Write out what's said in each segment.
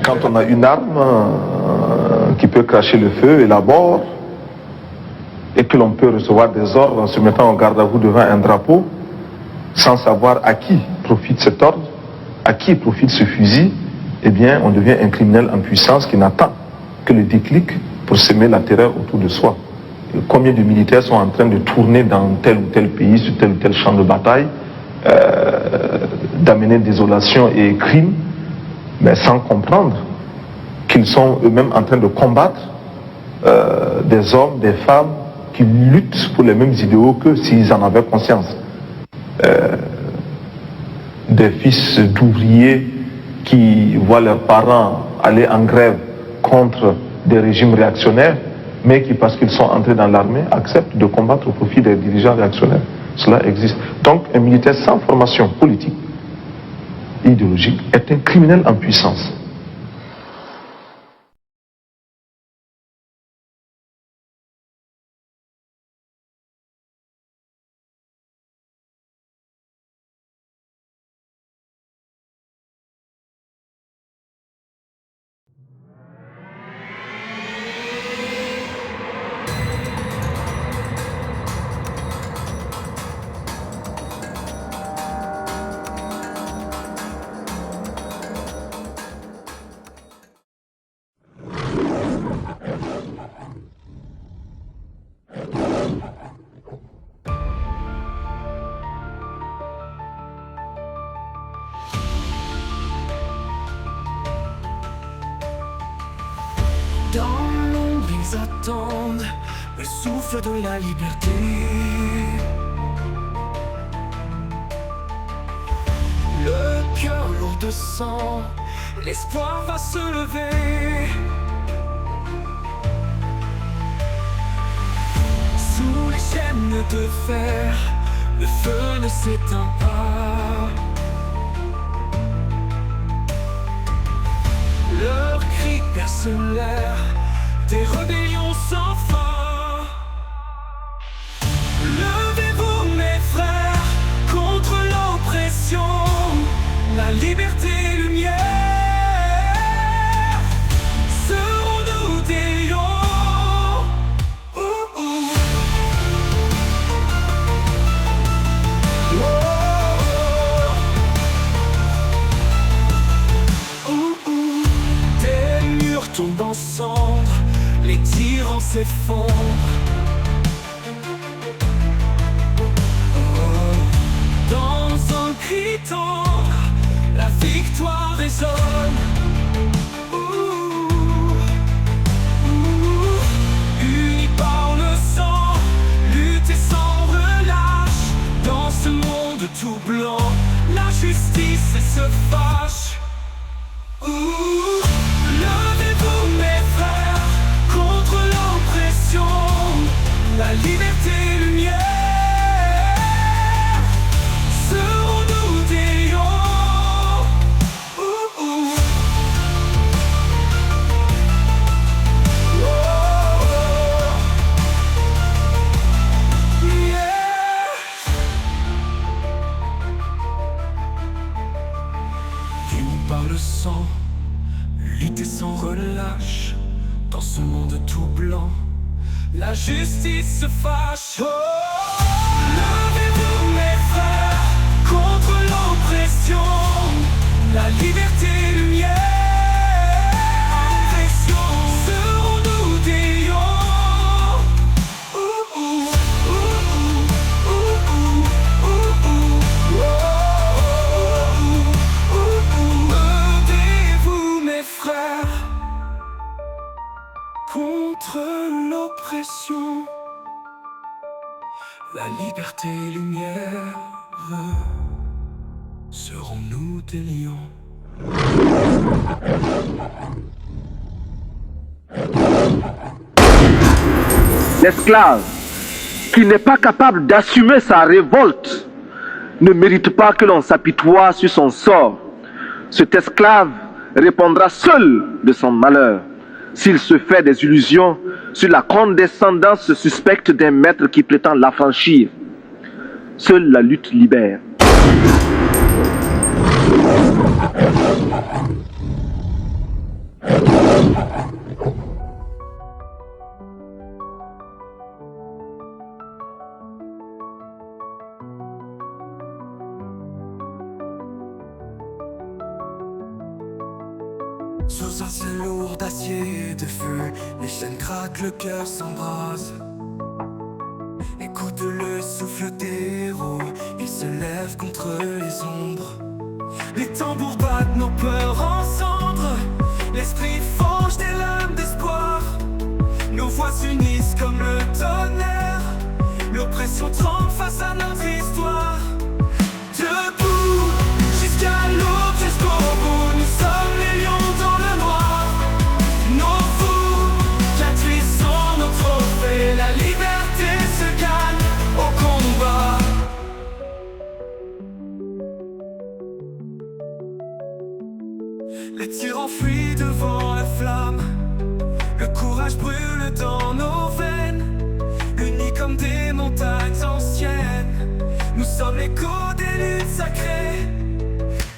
Quand on a une arme qui peut cracher le feu et la mort, et que l'on peut recevoir des ordres en se mettant en garde à vous devant un drapeau, sans savoir à qui profite cet ordre, à qui profite ce fusil, eh bien on devient un criminel en puissance qui n'attend que le déclic pour semer la terreur autour de soi. Et combien de militaires sont en train de tourner dans tel ou tel pays, sur tel ou tel champ de bataille, d'amener désolation et crime, mais sans comprendre qu'ils sont eux-mêmes en train de combattre des hommes, des femmes qui luttent pour les mêmes idéaux que s'ils en avaient conscience. Des fils d'ouvriers qui voient leurs parents aller en grève contre des régimes réactionnaires, mais qui, parce qu'ils sont entrés dans l'armée, acceptent de combattre au profit des dirigeants réactionnaires. Cela existe. Donc, un militaire sans formation politique, idéologique, est un criminel en puissance. Dans l'ombre, ils attendent le souffle de la liberté. Le cœur lourd de sang, l'espoir va se lever. Sous les chaînes de fer, le feu ne s'éteint pas. Leurs cris percent l'air, des rébellions sans fin. Levez-vous mes frères, contre l'oppression, la liberté et lumière. Serons-nous des lions? Tombent en cendres, les tyrans s'effondrent. Dans un cri tendre, la victoire résonne. Unis par le sang, lutter sans relâche. Dans ce monde tout blanc, la justice se fâche. Levez-vous mes frères, contre l'oppression, la liberté et lumière. Serons-nous des lions? Unis par le sang, lutter sans relâche. Dans ce monde tout blanc, la justice se fâche. Levez-vous mes frères, contre l'oppression, la liberté et lumière. Serons-nous des lions? Levez-vous mes frères, contre l'oppression, la liberté et lumière. Serons-nous des lions? L'esclave qui n'est pas capable d'assumer sa révolte ne mérite pas que l'on s'apitoie sur son sort. Cet esclave répondra seul de son malheur s'il se fait des illusions sur la condescendance suspecte d'un maître qui prétend l'affranchir. Seule la lutte libère. Sous un ciel lourd d'acier et de feu, les chaînes craquent, le cœur s'embrase. Écoute le souffle des héros, ils se lèvent contre les ombres. Les tambours battent nos peurs en cendres, l'esprit forge des lames d'espoir. Nos voix s'unissent comme le tonnerre, l'oppression tremble face à notre histoire. Debout, jusqu'à l'aube, jusqu'au bout, nous sommes les lions dans le noir. Nos fous, sont nos trophées, la liberté se gagne au combat. Les tyrans fuient devant la flamme, le courage brûle dans nos veines, unis comme des montagnes anciennes. Nous sommes l'écho des luttes sacrées.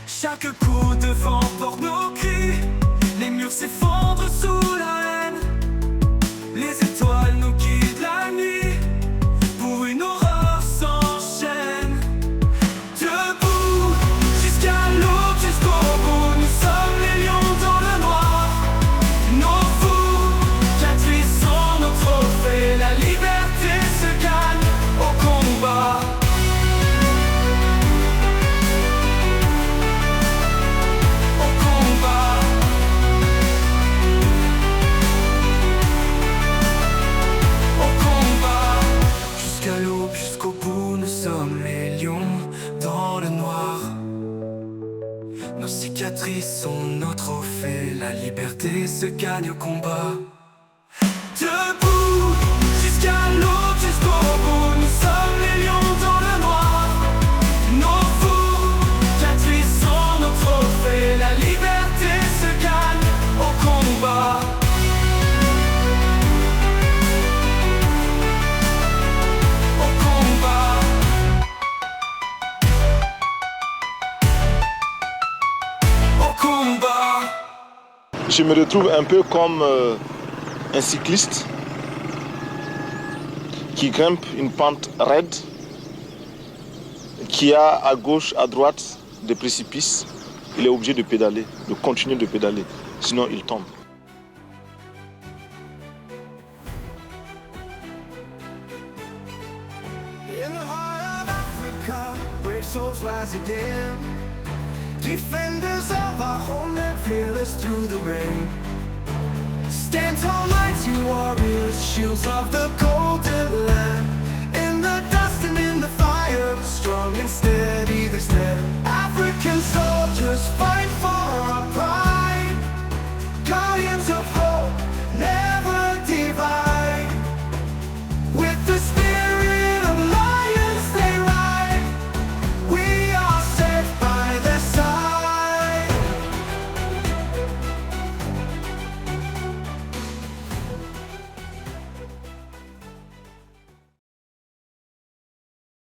Chaque coup de vent porte nos cris, les murs s'effondrent sous la haine. Les étoiles nous guident la nuit, pour une horreur s'enchaîne. Debout, jusqu'à l'aube, jusqu'au bout, nous sommes les lions dans le noir. Nos fous, sont nos trophées, la liberté se gagne au combat. Au combat. Au combat. Jusqu'à l'aube, jusqu'au bout, nous sommes les lions dans le noir. Nos cicatrices sont nos trophées, la liberté se gagne au combat. Debout, jusqu'à l'aube, jusqu'au bout, nous sommes les lions dans le noir. Nos fous, sont nos trophées, la liberté se gagne au combat. Au combat. Au combat. Je me retrouve un peu comme un cycliste qui grimpe une pente raide, qui a à gauche, à droite des précipices. Il est obligé de pédaler, de continuer de pédaler, sinon il tombe. In the heart of Africa, brave souls rise again. Defenders of our homeland, fearless through the rain. Stand tall, mighty warriors, shields of the golden land.